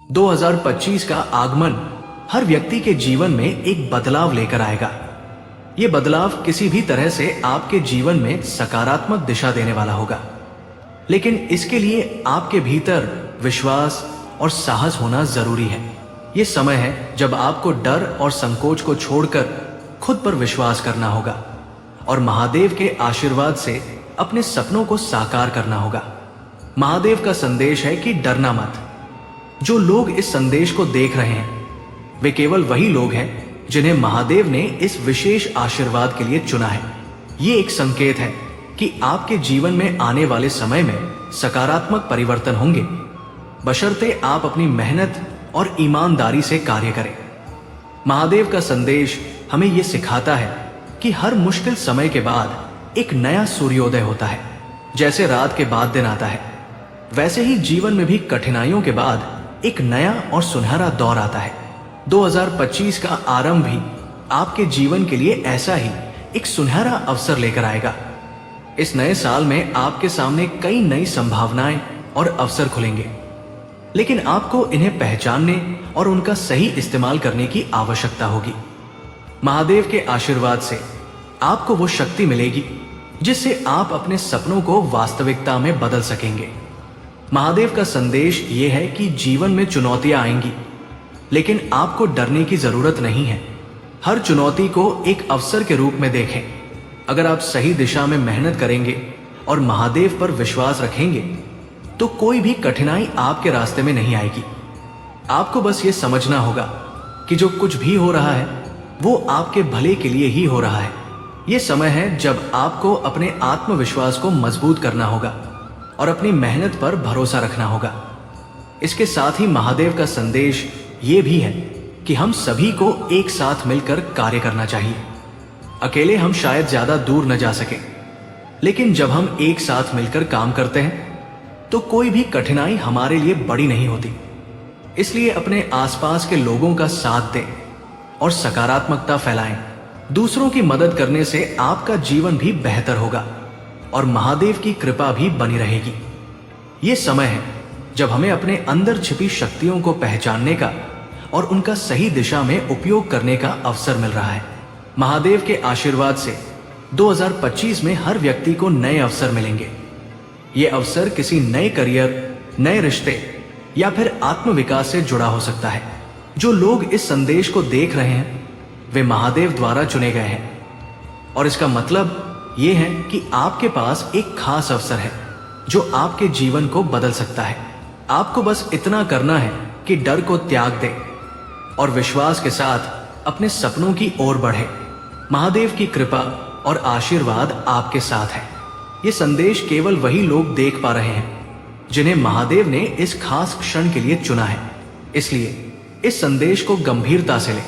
2025 का आगमन हर व्यक्ति के जीवन में एक बदलाव लेकर आएगा। ये बदलाव किसी भी तरह से आपके जीवन में सकारात्मक दिशा देने वाला होगा, लेकिन इसके लिए आपके भीतर विश्वास और साहस होना जरूरी है। ये समय है जब आपको डर और संकोच को छोड़कर खुद पर विश्वास करना होगा और महादेव के आशीर्वाद से अपने सपनों को साकार करना होगा। महादेव का संदेश है कि डरना मत। जो लोग इस संदेश को देख रहे हैं वे केवल वही लोग हैं जिन्हें महादेव ने इस विशेष आशीर्वाद के लिए चुना है। ये एक संकेत है कि आपके जीवन में आने वाले समय में सकारात्मक परिवर्तन होंगे, बशर्ते आप अपनी मेहनत और ईमानदारी से कार्य करें। महादेव का संदेश हमें यह सिखाता है कि हर मुश्किल समय के बाद एक नया सूर्योदय होता है। जैसे रात के बाद दिन आता है, वैसे ही जीवन में भी कठिनाइयों के बाद एक नया और सुनहरा दौर आता है। 2025 का आरंभ भी आपके जीवन के लिए ऐसा ही एक सुनहरा अवसर लेकर आएगा। इस नए साल में आपके सामने कई नई संभावनाएं और अवसर खुलेंगे, लेकिन आपको इन्हें पहचानने और उनका सही इस्तेमाल करने की आवश्यकता होगी। महादेव के आशीर्वाद से आपको वो शक्ति मिलेगी जिससे आप अपने सपनों को वास्तविकता में बदल सकेंगे। महादेव का संदेश ये है कि जीवन में चुनौतियां आएंगी, लेकिन आपको डरने की जरूरत नहीं है। हर चुनौती को एक अवसर के रूप में देखें। अगर आप सही दिशा में मेहनत करेंगे और महादेव पर विश्वास रखेंगे तो कोई भी कठिनाई आपके रास्ते में नहीं आएगी। आपको बस ये समझना होगा कि जो कुछ भी हो रहा है वो आपके भले के लिए ही हो रहा है। ये समय है जब आपको अपने आत्मविश्वास को मजबूत करना होगा और अपनी मेहनत पर भरोसा रखना होगा। इसके साथ ही महादेव का संदेश ये भी है कि हम सभी को एक साथ मिलकर कार्य करना चाहिए। अकेले हम शायद ज्यादा दूर न जा सके, लेकिन जब हम एक साथ मिलकर काम करते हैं तो कोई भी कठिनाई हमारे लिए बड़ी नहीं होती। इसलिए अपने आसपास के लोगों का साथ दें और सकारात्मकता फैलाएं। दूसरों की मदद करने से आपका जीवन भी बेहतर होगा और महादेव की कृपा भी बनी रहेगी। ये समय है जब हमें अपने अंदर छिपी शक्तियों को पहचानने का और उनका सही दिशा में उपयोग करने का अवसर मिल रहा है। महादेव के आशीर्वाद से 2025 में हर व्यक्ति को नए अवसर मिलेंगे। ये अवसर किसी नए करियर, नए रिश्ते या फिर आत्मविकास से जुड़ा हो सकता है। जो लोग इस संदेश को देख रहे हैं वे महादेव द्वारा चुने गए हैं, और इसका मतलब ये है कि आपके पास एक खास अवसर है जो आपके जीवन को बदल सकता है। आपको बस इतना करना है कि डर को त्याग दे और विश्वास के साथ अपने सपनों की ओर बढ़े। महादेव की कृपा और आशीर्वाद आपके साथ है। ये संदेश केवल वही लोग देख पा रहे हैं जिन्हें महादेव ने इस खास क्षण के लिए चुना है। इसलिए इस संदेश को गंभीरता से लें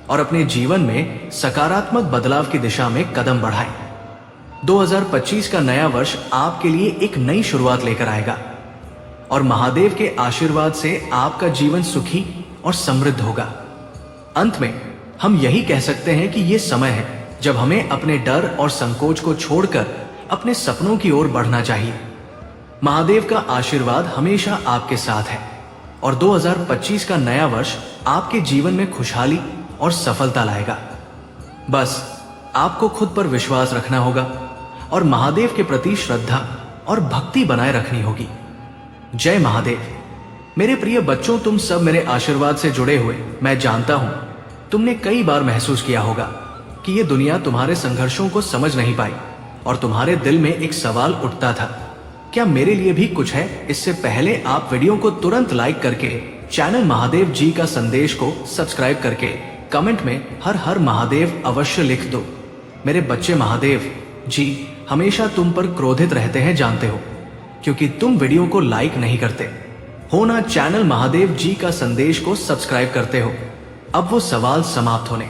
और अपने जीवन में सकारात्मक बदलाव की दिशा में कदम बढ़ाएं। 2025 का नया वर्ष आपके लिए एक नई शुरुआत लेकर आएगा और महादेव के आशीर्वाद से आपका जीवन सुखी और समृद्ध होगा। अंत में हम यही कह सकते हैं कि यह समय है जब हमें अपने डर और संकोच को छोड़कर अपने सपनों की ओर बढ़ना चाहिए। महादेव का आशीर्वाद हमेशा आपके साथ है और 2025 का नया वर्ष आपके जीवन में खुशहाली और सफलता लाएगा। बस आपको खुद पर विश्वास रखना होगा और महादेव के प्रति श्रद्धा और भक्ति बनाए रखनी होगी। जय महादेव। मेरे प्रिय बच्चों, तुम सब मेरे आशीर्वाद से जुड़े हुए। मैं जानता हूं तुमने कई बार महसूस किया होगा कि ये दुनिया तुम्हारे संघर्षों को समझ नहीं पाई और तुम्हारे दिल में एक सवाल उठता था, क्या मेरे लिए भी कुछ है? इससे पहले आप वीडियो को तुरंत लाइक करके चैनल महादेव जी का संदेश को सब्सक्राइब करके कमेंट में हर हर महादेव अवश्य लिख दो। मेरे बच्चे, महादेव जी हमेशा तुम पर क्रोधित रहते हैं, जानते हो, क्योंकि तुम वीडियो को लाइक नहीं करते हो ना चैनल महादेव जी का संदेश को सब्सक्राइब करते हो। अब वो सवाल समाप्त होने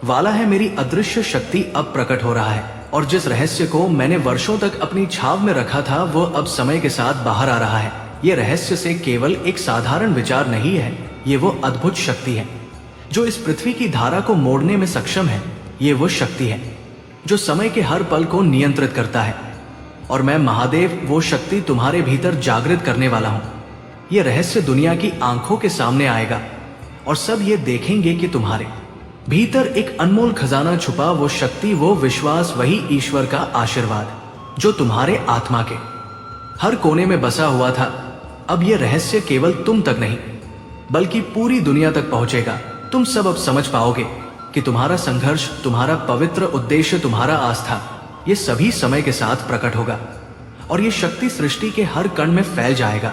वाला है। मेरी अदृश्य शक्ति अब प्रकट हो रहा है और जिस रहस्य को मैंने वर्षों तक अपनी छाव में रखा था वो अब समय के साथ बाहर आ रहा है। ये रहस्य से केवल एक साधारण विचार नहीं है, ये वो अद्भुत शक्ति है जो इस पृथ्वी की धारा को मोड़ने में सक्षम है। ये वो शक्ति है जो समय के हर पल को नियंत्रित करता है और मैं महादेव वो शक्ति तुम्हारे भीतर जागृत करने वाला हूं। ये रहस्य दुनिया की आंखों के सामने आएगा और सब ये देखेंगे कि तुम्हारे भीतर एक अनमोल खजाना छुपा, वो शक्ति, वो विश्वास, वही ईश्वर का आशीर्वाद जो तुम्हारे आत्मा के हर कोने में बसा हुआ था। अब यह रहस्य केवल तुम तक नहीं बल्कि पूरी दुनिया तक पहुंचेगा। तुम सब अब समझ पाओगे कि तुम्हारा संघर्ष, तुम्हारा पवित्र उद्देश्य, तुम्हारा आस्था, ये सभी समय के साथ प्रकट होगा और ये शक्ति सृष्टि के हर कण में फैल जाएगा।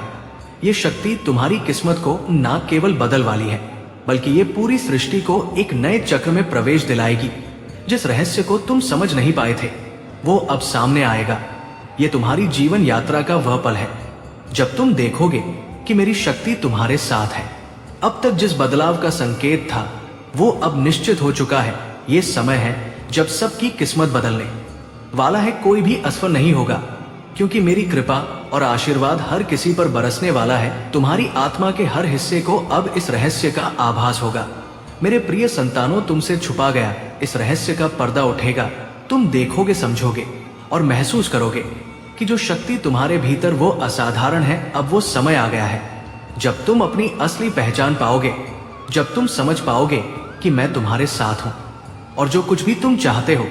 ये शक्ति तुम्हारी किस्मत को न केवल बदल वाली है बल्कि ये पूरी सृष्टि को एक नए चक्र में प्रवेश दिलाएगी। जिस रहस्य को तुम समझ नहीं पाए थे वो अब सामने आएगा। ये तुम्हारी जीवन यात्रा का वह पल है जब तुम देखोगे कि मेरी शक्ति तुम्हारे साथ है। अब तक जिस बदलाव का संकेत था वो अब निश्चित हो चुका है। ये समय है जब सबकी किस्मत बदलने वाला है। कोई भी असफल नहीं होगा क्योंकि मेरी कृपा और आशीर्वाद हर किसी पर बरसने वाला है। तुम्हारी आत्मा के हर हिस्से को अब इस रहस्य का आभास होगा। मेरे प्रिय संतानों, तुमसे छुपा गया इस रहस्य का पर्दा उठेगा। तुम देखोगे, समझोगे और महसूस करोगे कि जो शक्ति तुम्हारे भीतर वो असाधारण है। अब वो समय आ गया है जब तुम अपनी असली पहचान पाओगे, जब तुम समझ पाओगे कि मैं तुम्हारे साथ हूं और जो कुछ भी तुम चाहते हो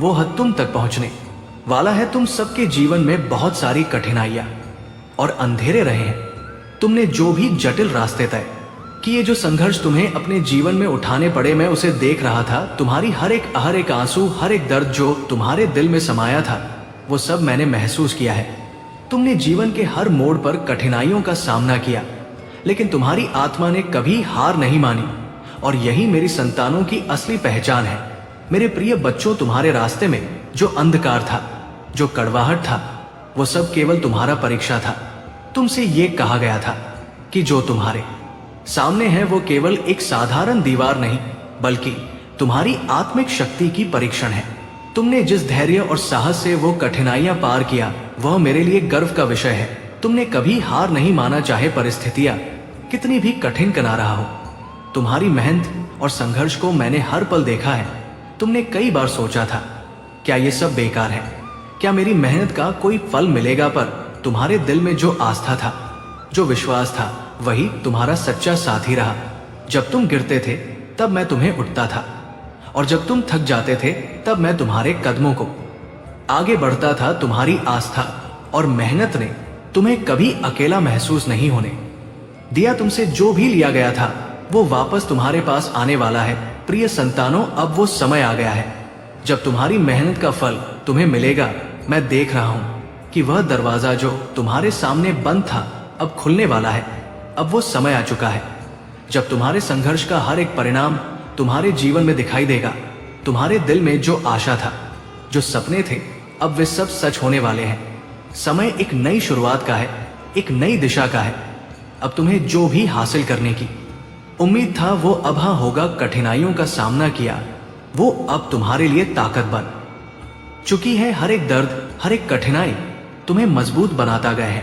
वो हद तुम तक पहुंचने वाला है। तुम सबके जीवन में बहुत सारी कठिनाइयां और अंधेरे रहे हैं। तुमने जो भी जटिल रास्ते तय किए, जो संघर्ष तुम्हें अपने जीवन में उठाने पड़े, मैं उसे देख रहा था। तुम्हारी हर एक आंसू, हर एक दर्द जो तुम्हारे दिल में समाया था, वो सब मैंने महसूस किया है। तुमने जीवन के हर मोड़ पर कठिनाइयों का सामना किया, लेकिन तुम्हारी आत्मा ने कभी हार नहीं मानी और यही मेरी संतानों की असली पहचान है। मेरे प्रिय बच्चों, तुम्हारे रास्ते में जो अंधकार था, जो कड़वाहट था, वो सब केवल तुम्हारा परीक्षा था। तुमसे ये कहा गया था कि जो तुम्हारे सामने है वो केवल एक साधारण दीवार नहीं बल्कि तुम्हारी आत्मिक शक्ति की परीक्षण है। तुमने जिस धैर्य और साहस से वो कठिनाइयां पार किया वह मेरे लिए गर्व का विषय है। तुमने कभी हार नहीं माना, चाहे परिस्थितियां कितनी भी कठिन क्यों ना रहा हो। तुम्हारी मेहनत और संघर्ष को मैंने हर पल देखा है। तुमने कई बार सोचा था क्या ये सब बेकार है, क्या मेरी मेहनत का कोई फल मिलेगा, पर तुम्हारे दिल में जो आस्था था, जो विश्वास था, वही तुम्हारा सच्चा साथी रहा। जब तुम गिरते थे तब मैं तुम्हें उठता था और जब तुम थक जाते थे तब मैं तुम्हारे कदमों को आगे बढ़ता था। तुम्हारी आस्था और मेहनत ने तुम्हें कभी अकेला महसूस नहीं होने दिया। तुमसे जो भी लिया गया था वो वापस तुम्हारे पास आने वाला है। प्रिय संतानों, अब वो समय आ गया है जब तुम्हारी मेहनत का फल तुम्हें मिलेगा। मैं देख रहा हूं कि वह दरवाजा जो तुम्हारे सामने बंद था अब खुलने वाला है। अब वो समय आ चुका है जब तुम्हारे संघर्ष का हर एक परिणाम तुम्हारे जीवन में दिखाई देगा। तुम्हारे दिल में जो आशा था, जो सपने थे, अब वे सब सच होने वाले हैं। समय एक नई शुरुआत का है, एक नई दिशा का है। अब तुम्हें जो भी हासिल करने की उम्मीद था वो अब हाँ होगा। कठिनाइयों का सामना किया वो अब तुम्हारे लिए ताकत बन चुकी है। हर एक दर्द, हर एक कठिनाई तुम्हें मजबूत बनाता गया है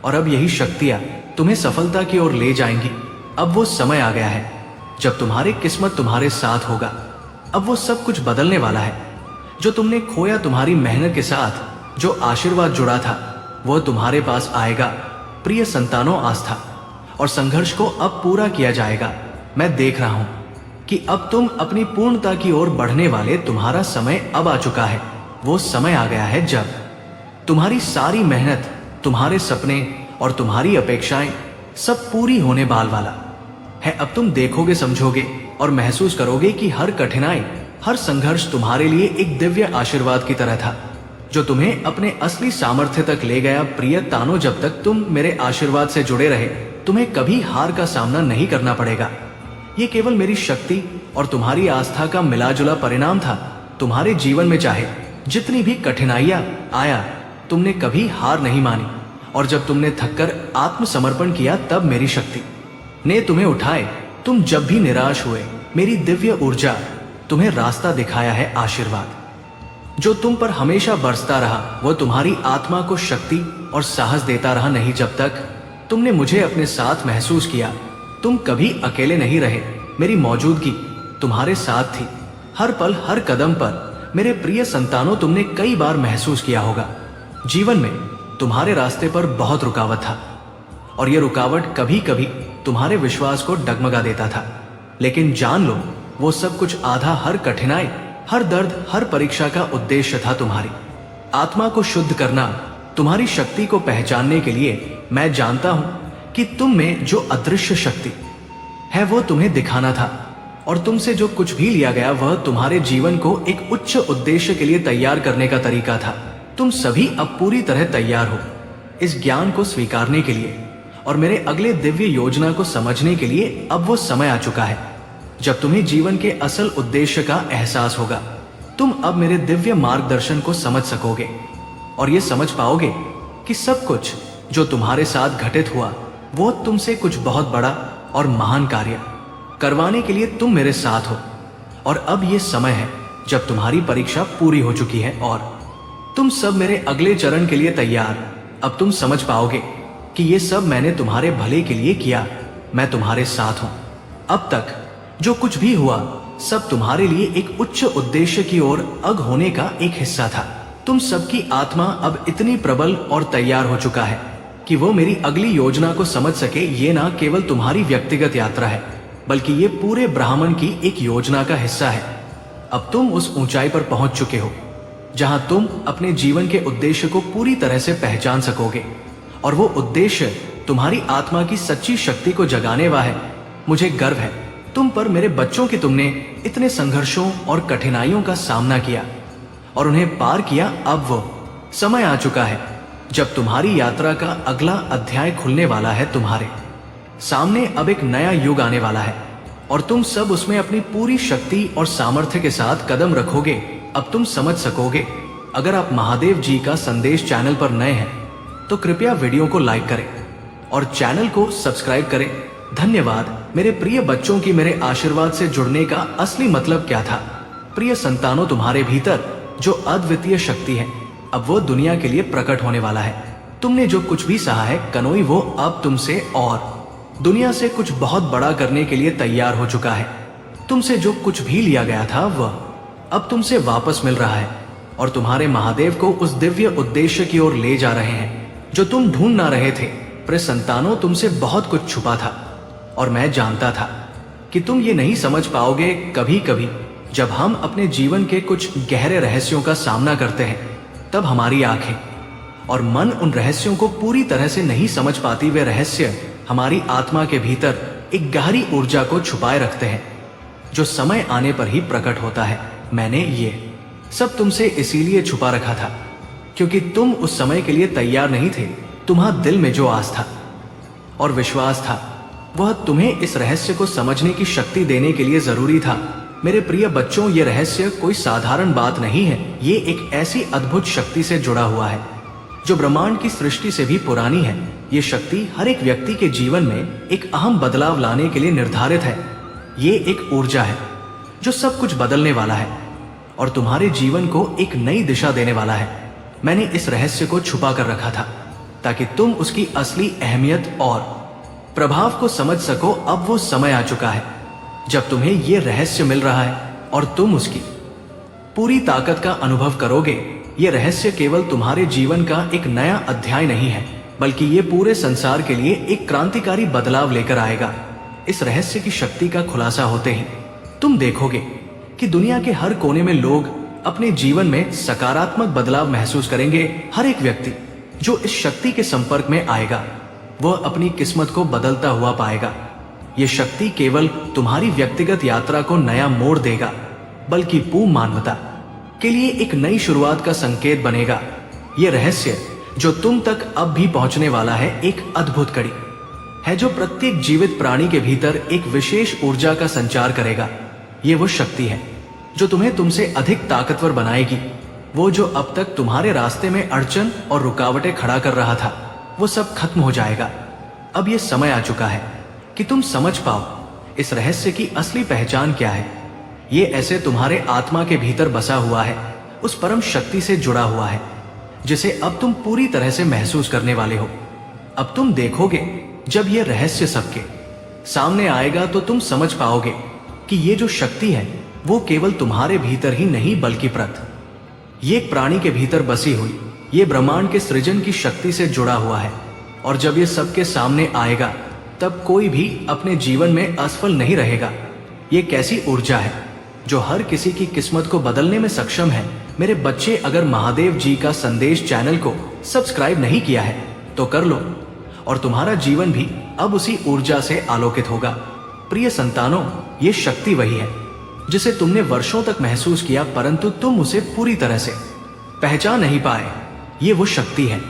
और अब यही शक्तियां तुम्हें सफलता की ओर ले जाएंगी। अब वो समय आ गया है जब तुम्हारी किस्मत तुम्हारे साथ होगा। अब वो सब कुछ बदलने वाला है जो तुमने खोया। तुम्हारी मेहनत के साथ जो आशीर्वाद जुड़ा था वो तुम्हारे पास आएगा। प्रिय संतानों, आस्था और संघर्ष को अब पूरा किया जाएगा। मैं देख रहा हूं कि अब तुम अपनी पूर्णता की ओर बढ़ने वाले। तुम्हारा समय अब आ चुका है। वो समय आ गया है जब तुम्हारी सारी मेहनत, तुम्हारे सपने और तुम्हारी अपेक्षाएं सब पूरी होने वाला है। अब तुम देखोगे, समझोगे और महसूस करोगे कि हर कठिनाई, हर संघर्ष तुम्हारे लिए एक दिव्य आशीर्वाद की तरह था जो तुम्हें अपने असली सामर्थ्य तक ले गया। प्रिय तानो, जब तक तुम मेरे आशीर्वाद से जुड़े रहे तुम्हें कभी हार का सामना नहीं करना पड़ेगा। ये केवल मेरी शक्ति और तुम्हारी आस्था का मिलाजुला परिणाम था। तुम्हारे जीवन में चाहे जितनी भी कठिनाइयां आया, तुमने कभी हार नहीं मानी और जब तुमने थककर आत्मसमर्पण किया तब मेरी शक्ति ने तुम्हें उठाए। तुम जब भी निराश हुए, मेरी दिव्य ऊर्जा तुम्हें रास्ता दिखाया है। आशीर्वाद जो तुम पर हमेशा बरसता रहा वो तुम्हारी आत्मा को शक्ति और साहस देता रहा। नहीं, जब तक तुमने मुझे अपने साथ महसूस किया तुम कभी अकेले नहीं रहे। मेरी मौजूदगी तुम्हारे साथ थी हर पल, हर कदम पर। मेरे प्रिय संतानों, तुमने कई बार महसूस किया होगा जीवन में तुम्हारे रास्ते पर बहुत रुकावट था और यह रुकावट कभी कभी तुम्हारे विश्वास को डगमगा देता था। लेकिन जान लो, वो सब कुछ आधा हर कठिनाई, हर दर्द, हर परीक्षा का उद्देश्य था तुम्हारी आत्मा को शुद्ध करना। तुम्हारी शक्ति को पहचानने के लिए मैं जानता हूं कि तुम में जो अदृश्य शक्ति है वो तुम्हें दिखाना था, और तुमसे जो कुछ भी लिया गया वह तुम्हारे जीवन को एक उच्च उद्देश्य के लिए तैयार करने का तरीका था। तुम सभी अब पूरी तरह तैयार हो इस ज्ञान को स्वीकारने के लिए और मेरे अगले दिव्य योजना को समझने के लिए। अब वो समय आ चुका है जब तुम्हें जीवन के असल उद्देश्य का एहसास होगा। तुम अब मेरे दिव्य मार्गदर्शन को समझ सकोगे और ये समझ पाओगे कि सब कुछ जो तुम्हारे साथ घटित हुआ वो तुमसे कुछ बहुत बड़ा और महान कार्य करवाने के लिए तुम मेरे साथ हो। और अब ये समय है जब तुम्हारी परीक्षा पूरी हो चुकी है और तुम सब मेरे अगले चरण के लिए तैयार। अब तुम समझ पाओगे कि ये सब मैंने तुम्हारे भले के लिए किया। मैं तुम्हारे साथ हूं। अब तक जो कुछ भी हुआ सब तुम्हारे लिए एक उच्च उद्देश्य की ओर अग होने का एक हिस्सा था। तुम सबकी आत्मा अब इतनी प्रबल और तैयार हो चुका है कि वो मेरी अगली योजना को समझ सके। ये ना केवल तुम्हारी व्यक्तिगत यात्रा है बल्कि ये पूरे ब्राह्मण की एक योजना का हिस्सा है। अब तुम उस ऊंचाई पर पहुंच चुके हो जहां तुम अपने जीवन के उद्देश्य को पूरी तरह से पहचान सकोगे, और वो उद्देश्य तुम्हारी आत्मा की सच्ची शक्ति को जगाने वाला है। मुझे गर्व है तुम पर मेरे बच्चों की। तुमने इतने संघर्षों और कठिनाइयों का सामना किया और उन्हें पार किया। अब वो समय आ चुका है जब तुम्हारी यात्रा का अगला अध्याय खुलने वाला है। तुम्हारे सामने अब एक नया युग आने वाला है और तुम सब उसमें अपनी पूरी शक्ति और सामर्थ्य के साथ कदम रखोगे। अब तुम समझ सकोगे। अगर आप महादेव जी का संदेश चैनल पर नए हैं तो कृपया वीडियो को लाइक करें और चैनल को सब्सक्राइब करें। धन्यवाद मेरे प्रिय बच्चों की मेरे आशीर्वाद से जुड़ने का असली मतलब क्या था। प्रिय संतानों, तुम्हारे भीतर जो अद्वितीय शक्ति है अब वो दुनिया के लिए प्रकट होने वाला है। तुमने जो कुछ भी सहा है कनोई, वो अब तुमसे और दुनिया से कुछ बहुत बड़ा करने के लिए तैयार हो चुका है। तुमसे जो कुछ भी लिया गया था वह अब तुमसे वापस मिल रहा है और तुम्हारे महादेव को उस दिव्य उद्देश्य की ओर ले जा रहे हैं जो तुम ढूंढ ना रहे थे। प्रिय संतानों, तुमसे बहुत कुछ छुपा था और मैं जानता था कि तुम ये नहीं समझ पाओगे। कभी कभी जब हम अपने जीवन के कुछ गहरे रहस्यों का सामना करते हैं तब हमारी आंखें और मन उन रहस्यों को पूरी तरह से नहीं समझ पाती। वे रहस्य हमारी आत्मा के भीतर एक गहरी ऊर्जा को छुपाए रखते हैं जो समय आने पर ही प्रकट होता है। मैंने ये सब तुमसे इसीलिए छुपा रखा था क्योंकि तुम उस समय के लिए तैयार नहीं थे। तुम्हारे दिल में जो आस्था और विश्वास था वह तुम्हें इस रहस्य को समझने की शक्ति देने के लिए जरूरी था। मेरे प्रिय बच्चों, ये रहस्य कोई साधारण बात नहीं है। ये एक ऐसी अद्भुत शक्ति से जुड़ा हुआ है जो ब्रह्मांड की सृष्टि से भी पुरानी है। ये शक्ति हर एक व्यक्ति के जीवन में एक अहम बदलाव लाने के लिए निर्धारित है। ये एक ऊर्जा है जो सब कुछ बदलने वाला है और तुम्हारे जीवन को एक नई दिशा देने वाला है। मैंने इस रहस्य को छुपा कर रखा था ताकि तुम उसकी असली अहमियत और प्रभाव को समझ सको। अब वो समय आ चुका है जब तुम्हें ये रहस्य मिल रहा है और तुम उसकी पूरी ताकत का अनुभव करोगे। ये रहस्य केवल तुम्हारे जीवन का एक नया अध्याय नहीं है बल्कि ये पूरे संसार के लिए एक क्रांतिकारी बदलाव लेकर आएगा। इस रहस्य की शक्ति का खुलासा होते ही तुम देखोगे कि दुनिया के हर कोने में लोग अपने जीवन में सकारात्मक बदलाव महसूस करेंगे। हर एक व्यक्ति जो इस शक्ति के संपर्क में आएगा वह अपनी किस्मत को बदलता हुआ पाएगा। ये शक्ति केवल तुम्हारी व्यक्तिगत यात्रा को नया मोड़ देगा बल्कि पूर्ण मानवता के लिए एक नई शुरुआत का संकेत बनेगा। ये रहस्य जो तुम तक अब भी पहुंचने वाला है एक अद्भुत कड़ी है जो प्रत्येक जीवित प्राणी के भीतर एक विशेष ऊर्जा का संचार करेगा। ये वो शक्ति है जो तुम्हें तुमसे अधिक ताकतवर बनाएगी। वो जो अब तक तुम्हारे रास्ते में अड़चन और रुकावटें खड़ा कर रहा था वो सब खत्म हो जाएगा। अब ये समय आ चुका है कि तुम समझ पाओ इस रहस्य की असली पहचान क्या है। ये ऐसे तुम्हारे आत्मा के भीतर बसा हुआ है, उस परम शक्ति से जुड़ा हुआ है जिसे अब तुम पूरी तरह से महसूस करने वाले हो। अब तुम देखोगे जब ये रहस्य सबके सामने आएगा तो तुम समझ पाओगे कि ये जो शक्ति है वो केवल तुम्हारे भीतर ही नहीं बल्कि ये प्राणी के भीतर बसी हुई ये ब्रह्मांड के सृजन की शक्ति से जुड़ा हुआ है और जब ये सबके सामने आएगा तब कोई भी अपने जीवन में असफल नहीं रहेगा। ये कैसी ऊर्जा है जो हर किसी की किस्मत को बदलने में सक्षम है। मेरे बच्चे, अगर महादेव जी का संदेश चैनल को सब्सक्राइब नहीं किया है तो कर लो और तुम्हारा जीवन भी अब उसी ऊर्जा से आलोकित होगा। प्रिय संतानों, ये शक्ति वही है जिसे तुमने वर्षों तक महसूस किया परंतु तुम उसे पूरी तरह से पहचान नहीं पाए। ये वो शक्ति है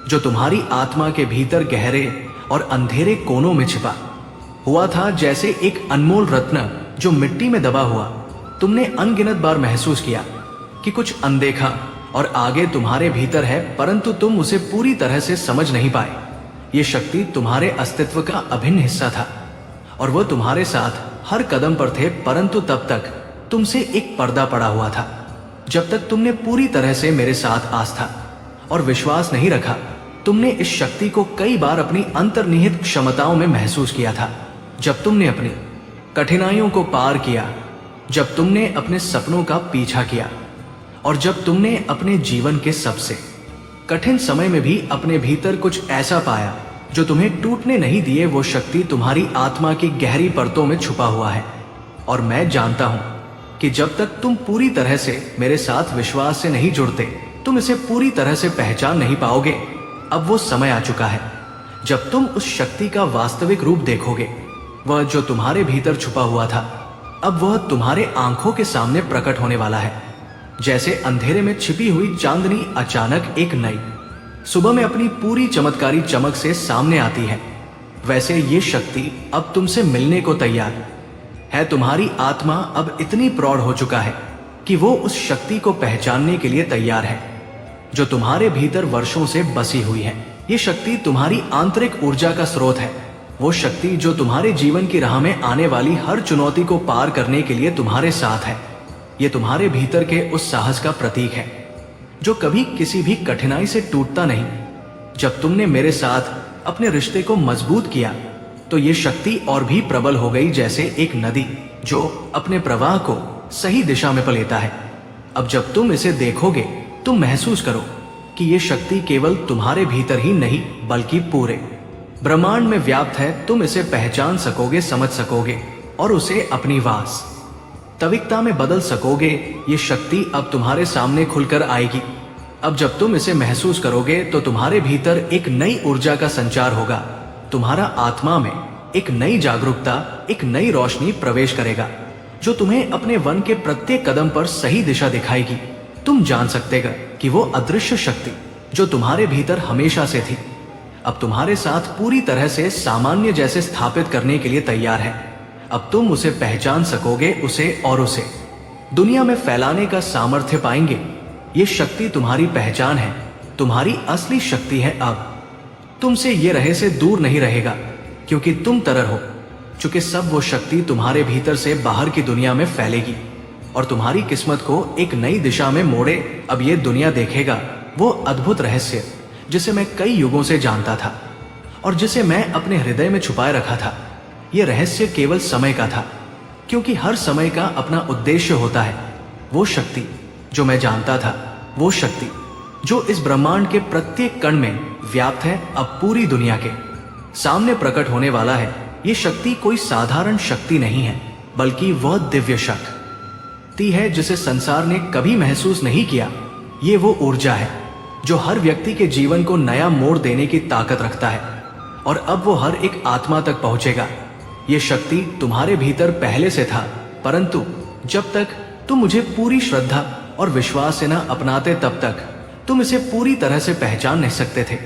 जो तुम्हारी आत्मा के भीतर गहरे और अंधेरे कोनों में छिपा हुआ था, जैसे एक अनमोल रत्न जो मिट्टी में दबा हुआ। तुमने अनगिनत बार महसूस किया कि कुछ अनदेखा और आगे तुम्हारे भीतर है परंतु तुम उसे पूरी तरह से समझ नहीं पाए। ये शक्ति तुम्हारे अस्तित्व का अभिन्न हिस्सा था और वह तुम्हारे साथ हर कदम पर थे, परंतु तब तक तुमसे एक पर्दा पड़ा हुआ था। जब तक तुमने पूरी तरह से मेरे साथ आस्था और विश्वास नहीं रखा, तुमने इस शक्ति को कई बार अपनी अंतर्निहित क्षमताओं में महसूस किया था। जब तुमने अपनी कठिनाइयों को पार किया, जब तुमने अपने सपनों का पीछा किया और जब तुमने अपने जीवन के सबसे कठिन समय में भी अपने भीतर कुछ ऐसा पाया जो तुम्हें टूटने नहीं दिए, वो शक्ति तुम्हारी आत्मा की गहरी परतों में छुपा हुआ है। और मैं जानता हूं कि जब तक तुम पूरी तरह से मेरे साथ विश्वास से नहीं जुड़ते, तुम इसे पूरी तरह से पहचान नहीं पाओगे। अब वो समय आ चुका है जब तुम उस शक्ति का वास्तविक रूप देखोगे। वह जो तुम्हारे भीतर छुपा हुआ था, अब वह तुम्हारे आंखों के सामने प्रकट होने वाला है। जैसे अंधेरे में छिपी हुई चांदनी अचानक एक नई सुबह में अपनी पूरी चमत्कारी चमक से सामने आती है, वैसे ये शक्ति अब तुमसे मिलने को तैयार है। तुम्हारी आत्मा अब इतनी प्रौढ़ हो चुका है कि वो उस शक्ति को पहचानने के लिए तैयार है जो तुम्हारे भीतर वर्षों से बसी हुई है। ये शक्ति तुम्हारी आंतरिक ऊर्जा का स्रोत है, वो शक्ति जो तुम्हारे जीवन की राह में आने वाली हर चुनौती को पार करने के लिए तुम्हारे साथ है। ये तुम्हारे भीतर के उस साहस का प्रतीक है जो कभी किसी भी कठिनाई से टूटता नहीं। जब तुमने मेरे साथ अपने रिश्ते को मजबूत किया तो ये शक्ति और भी प्रबल हो गई, जैसे एक नदी जो अपने प्रवाह को सही दिशा में पलेता है। अब जब तुम इसे देखोगे, तुम महसूस करो कि ये शक्ति केवल तुम्हारे भीतर ही नहीं बल्कि पूरे ब्रह्मांड में व्याप्त है। तुम इसे पहचान सकोगे, समझ सकोगे और उसे अपनी वास्तविकता में बदल सकोगे। ये शक्ति अब तुम्हारे सामने खुलकर आएगी। अब जब तुम इसे महसूस करोगे तो तुम्हारे भीतर एक नई ऊर्जा का संचार होगा। तुम्हारा आत्मा में एक नई जागरूकता, एक नई रोशनी प्रवेश करेगा जो तुम्हें अपने वन के प्रत्येक कदम पर सही दिशा दिखाएगी। तुम जान सकतेगा कि वो अदृश्य शक्ति जो तुम्हारे भीतर हमेशा से थी, अब तुम्हारे साथ पूरी तरह से सामान्य जैसे स्थापित करने के लिए तैयार है। अब तुम उसे पहचान सकोगे, उसे दुनिया में फैलाने का सामर्थ्य पाएंगे। ये शक्ति तुम्हारी पहचान है, तुम्हारी असली शक्ति है। अब तुमसे ये रहस्य दूर नहीं रहेगा क्योंकि तुम तरह हो चुके सब वो शक्ति तुम्हारे भीतर से बाहर की दुनिया में फैलेगी और तुम्हारी किस्मत को एक नई दिशा में मोड़े। अब ये दुनिया देखेगा वो अद्भुत रहस्य जिसे मैं कई युगों से जानता था और जिसे मैं अपने हृदय में छुपाए रखा था। यह रहस्य केवल समय का था क्योंकि हर समय का अपना उद्देश्य होता है। वो शक्ति जो मैं जानता था, वो शक्ति जो इस ब्रह्मांड के प्रत्येक कण में व्याप्त है, अब पूरी दुनिया के सामने प्रकट होने वाला है। ये शक्ति कोई साधारण शक्ति नहीं है बल्कि वह दिव्य शक्ति है जिसे संसार ने कभी महसूस नहीं किया। ये वो ऊर्जा है जो हर व्यक्ति के जीवन को नया मोड़ देने की ताकत रखता है और अब वो हर एक आत्मा तक पहुंचेगा। ये शक्ति तुम्हारे भीतर पहले से था, परंतु जब तक तुम मुझे पूरी श्रद्धा और विश्वास से न अपनाते तब तक तुम इसे पूरी तरह से पहचान नहीं सकते थे।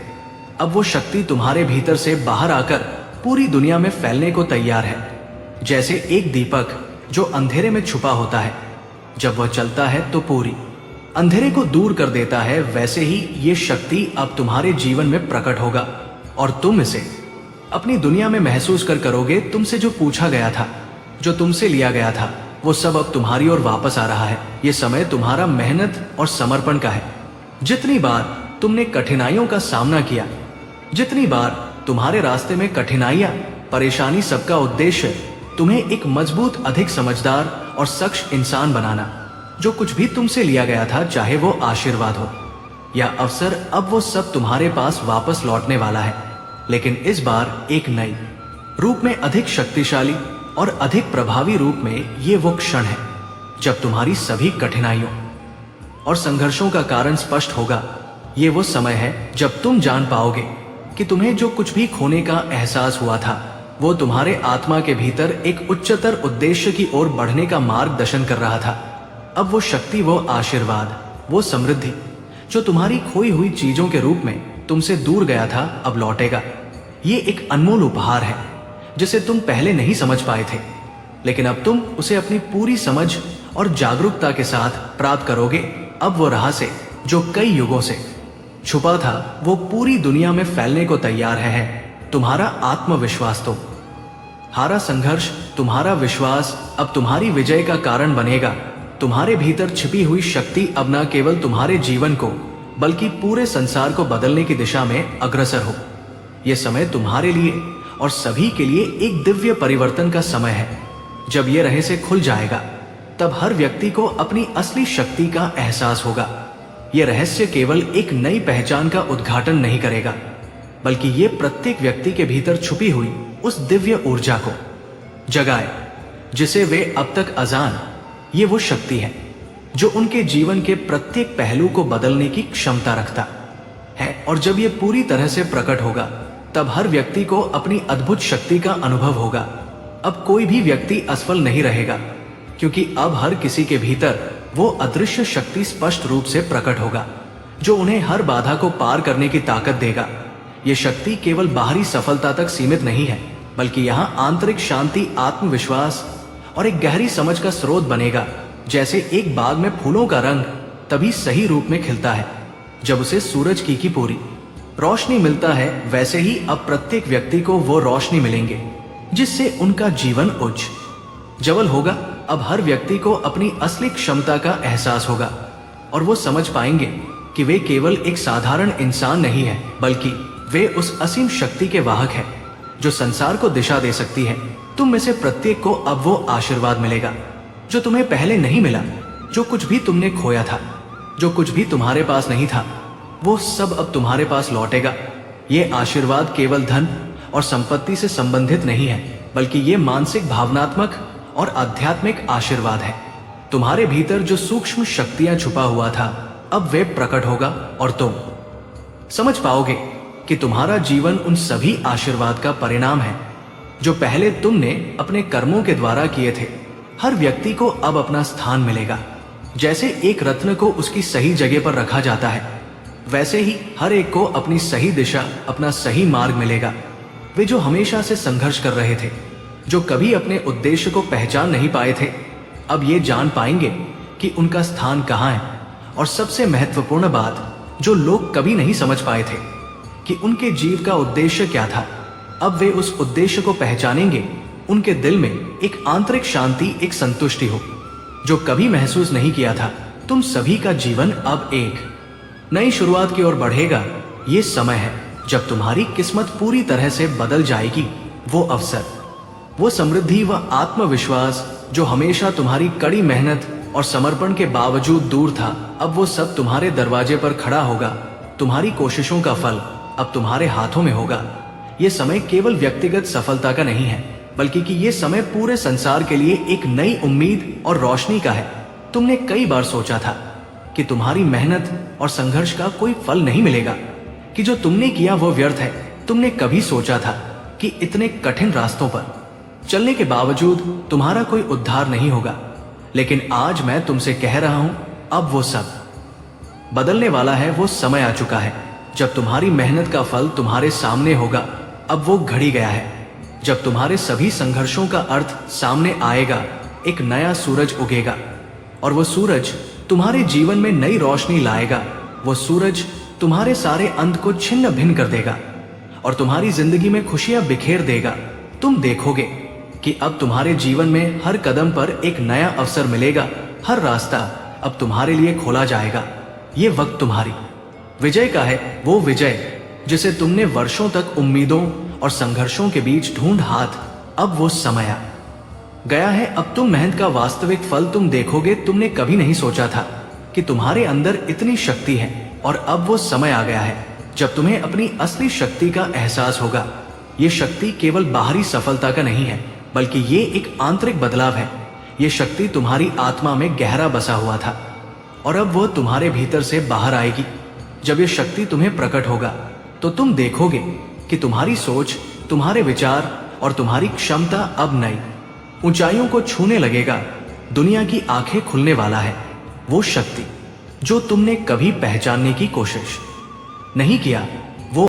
अब वो शक्ति तुम्हारे भीतर से बाहर आकर पूरी दुनिया में फैलने को तैयार है। जैसे एक दीपक जो अंधेरे में छुपा होता है, जब वह चलता है तो पूरी अंधेरे को दूर कर देता है, वैसे ही ये शक्ति अब तुम्हारे जीवन में प्रकट होगा और तुम इसे अपनी दुनिया में महसूस कर करोगे। तुमसे जो पूछा गया था, जो तुमसे लिया गया था, वो सब अब तुम्हारी ओर वापस आ रहा है। ये समय तुम्हारा मेहनत और समर्पण का है। जितनी बार तुमने कठिनाइयों का सामना किया, जितनी बार तुम्हारे रास्ते में कठिनाइयां, परेशानी, सबका उद्देश्य तुम्हें एक मजबूत, अधिक समझदार और सक्षम इंसान बनाना। जो कुछ भी तुमसे लिया गया था, चाहे वो आशीर्वाद हो या अवसर, अब वो सब तुम्हारे पास वापस लौटने वाला है। लेकिन इस बार एक नई रूप में, अधिक शक्तिशाली और अधिक प्रभावी रूप में। ये वो क्षण है जब तुम्हारी सभी कठिनाइयों और संघर्षों का कारण स्पष्ट होगा। ये वो समय है जब तुम जान पाओगे कि तुम्हें जो कुछ भी खोने का एहसास हुआ था, वो तुम्हारे आत्मा के भीतर एक उच्चतर उद्देश्य की ओर बढ़ने का मार्गदर्शन कर रहा था। अब वो शक्ति, वो आशीर्वाद, वो समृद्धि जो तुम्हारी खोई हुई चीजों के रूप में तुमसे दूर गया था, अब लौटेगा। ये एक अनमोल उपहार है जिसे तुम पहले नहीं समझ पाए थे, लेकिन अब तुम उसे अपनी पूरी समझ और जागरूकता के साथ प्राप्त करोगे। अब वो रहस्य जो कई युगों से छुपा था, वो पूरी दुनिया में फैलने को तैयार है। तुम्हारा आत्मविश्वास, तो हारा संघर्ष, तुम्हारा विश्वास अब तुम्हारी विजय का कारण बनेगा। तुम्हारे भीतर छिपी हुई शक्ति अब न केवल तुम्हारे जीवन को बल्कि पूरे संसार को बदलने की दिशा में अग्रसर हो। यह समय तुम्हारे लिए और सभी के लिए एक दिव्य परिवर्तन का समय है। जब यह रहस्य खुल जाएगा, तब हर व्यक्ति को अपनी असली शक्ति का एहसास होगा। यह रहस्य केवल एक नई पहचान का उद्घाटन नहीं करेगा, बल्कि यह प्रत्येक व्यक्ति के भीतर छुपी हुई उस दिव्य ऊर्जा को जगाए जिसे वे अब तक अजान। ये वो शक्ति है जो उनके जीवन के प्रत्येक पहलू को बदलने की क्षमता रखता है, और जब यह पूरी तरह से प्रकट होगा, तब हर व्यक्ति को अपनी अद्भुत शक्ति का अनुभव होगा। अब कोई भी व्यक्ति असफल नहीं रहेगा, क्योंकि अब हर किसी के भीतर वो अदृश्य शक्ति स्पष्ट रूप से प्रकट होगा जो उन्हें हर बाधा को पार करने की ताकत देगा। ये शक्ति केवल बाहरी सफलता तक सीमित नहीं है, बल्कि यहाँ आंतरिक शांति, आत्मविश्वास और एक गहरी समझ का स्रोत बनेगा। जैसे एक बाग में फूलों का रंग तभी सही रूप में खिलता है जब उसे सूरज की पूरी रोशनी मिलता है, वैसे ही अब प्रत्येक व्यक्ति को वो रोशनी मिलेंगे जिससे उनका जीवन उज्ज्वल होगा। अब हर व्यक्ति को अपनी असली क्षमता का एहसास होगा और वो समझ पाएंगे कि वे केवल एक साधारण इंसान नहीं है, बल्कि वे उस असीम शक्ति के वाहक हैं जो संसार को दिशा दे सकती है। तुम में से प्रत्येक को अब वो आशीर्वाद मिलेगा जो तुम्हें पहले नहीं मिला। जो कुछ भी तुमने खोया था, जो कुछ भी तुम्हारे पास नहीं था, वो सब अब तुम्हारे पास लौटेगा। ये आशीर्वाद केवल धन और संपत्ति से संबंधित नहीं है, बल्कि ये मानसिक, भावनात्मक और आध्यात्मिक आशीर्वाद है। तुम्हारे भीतर जो सूक्ष्म शक्तियां छुपा हुआ था, अब वे प्रकट होगा और तुम समझ पाओगे कि तुम्हारा जीवन उन सभी आशीर्वाद का परिणाम है जो पहले तुमने अपने कर्मों के द्वारा किए थे। हर व्यक्ति को अब अपना स्थान मिलेगा। जैसे एक रत्न को उसकी सही जगह पर रखा जाता है, वैसे ही हर एक को अपनी सही दिशा, अपना सही मार्ग मिलेगा। वे जो हमेशा से संघर्ष कर रहे थे, जो कभी अपने उद्देश्य को पहचान नहीं पाए थे, अब ये जान पाएंगे कि उनका स्थान कहाँ है। और सबसे महत्वपूर्ण बात जो लोग कभी नहीं समझ पाए थे कि उनके जीव का उद्देश्य क्या था, अब वे उस उद्देश्य को पहचानेंगे। उनके दिल में एक आंतरिक शांति, एक संतुष्टि हो जो कभी महसूस नहीं किया था। तुम सभी का जीवन अब एक नई शुरुआत की ओर बढ़ेगा। ये समय है जब तुम्हारी किस्मत पूरी तरह से बदल जाएगी। वो अवसर, वो समृद्धि, वह आत्मविश्वास जो हमेशा तुम्हारी कड़ी मेहनत और समर्पण के बावजूद दूर था, अब वो सब तुम्हारे दरवाजे पर खड़ा होगा। तुम्हारी कोशिशों का फल अब तुम्हारे हाथों में होगा। ये समय केवल व्यक्तिगत सफलता का नहीं है, बल्कि कि ये समय पूरे संसार के लिए एक नई उम्मीद और रोशनी का है। तुमने कई बार सोचा था कि तुम्हारी मेहनत और संघर्ष का कोई फल नहीं मिलेगा, कि जो तुमने किया वो व्यर्थ है। तुमने कभी सोचा था कि इतने कठिन रास्तों पर चलने के बावजूद तुम्हारा कोई उद्धार नहीं होगा। लेकिन आज मैं तुमसे कह रहा हूं, अब वो सब बदलने वाला है। वो समय आ चुका है जब तुम्हारी मेहनत का फल तुम्हारे सामने होगा। अब वो घड़ी गया है जब तुम्हारे सभी संघर्षों का अर्थ सामने आएगा। एक नया सूरज उगेगा और वो सूरज तुम्हारे जीवन में नई रोशनी लाएगा। वो सूरज तुम्हारे सारे अंध को छिन्न भिन्न कर देगा और तुम्हारी जिंदगी में खुशियां बिखेर देगा। तुम देखोगे कि अब तुम्हारे जीवन में हर कदम पर एक नया अवसर मिलेगा। हर रास्ता अब तुम्हारे लिए खोला जाएगा। ये वक्त तुम्हारी विजय का है, वो विजय जिसे तुमने वर्षों तक उम्मीदों और संघर्षों के बीच ढूंढ हाथ। अब वो समय आ गया है। अब तुम मेहनत का वास्तविक फल तुम देखोगे। तुमने कभी नहीं सोचा था कि तुम्हारे अंदर इतनी शक्ति है, और अब वो समय आ गया है जब तुम्हें अपनी असली शक्ति का एहसास होगा। ये शक्ति केवल बाहरी सफलता का नहीं है, बल्कि ये एक आंतरिक बदलाव है। ये शक्ति तुम्हारी आत्मा में गहरा बसा हुआ था और अब वो तुम्हारे भीतर से बाहर आएगी। जब ये शक्ति तुम्हें प्रकट होगा तो तुम देखोगे कि तुम्हारी सोच, तुम्हारे विचार और तुम्हारी क्षमता अब नई ऊंचाइयों को छूने लगेगा। दुनिया की आंखें खुलने वाला है वो शक्ति जो तुमने कभी पहचानने की कोशिश नहीं किया।